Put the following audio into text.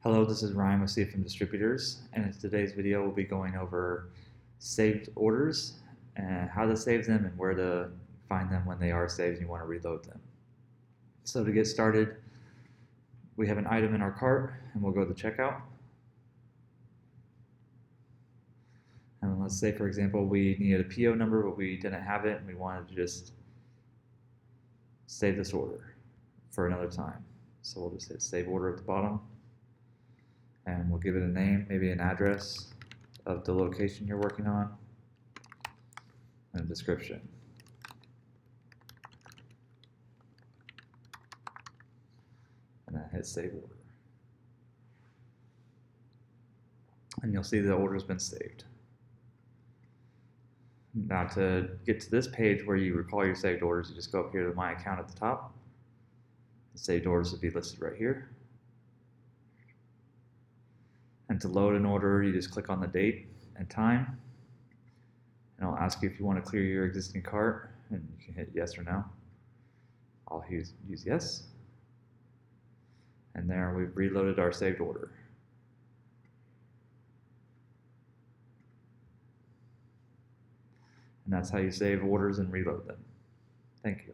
Hello, this is Ryan with CFM Distributors, and in today's video we'll be going over saved orders and how to save them and where to find them when they are saved and you want to reload them. So to get started, we have an item in our cart and we'll go to checkout. And let's say, for example, we needed a PO number but we didn't have it and we wanted to just save this order for another time. So we'll just hit save order at the bottom. And we'll give it a name, maybe an address of the location you're working on, and a description. And then hit save order. And you'll see the order's been saved. Now to get to this page where you recall your saved orders, you just go up here to My Account at the top. The saved orders will be listed right here. And to load an order, you just click on the date and time, and it'll ask you if you want to clear your existing cart, and you can hit yes or no. I'll use yes. And there we've reloaded our saved order. And that's how you save orders and reload them. Thank you.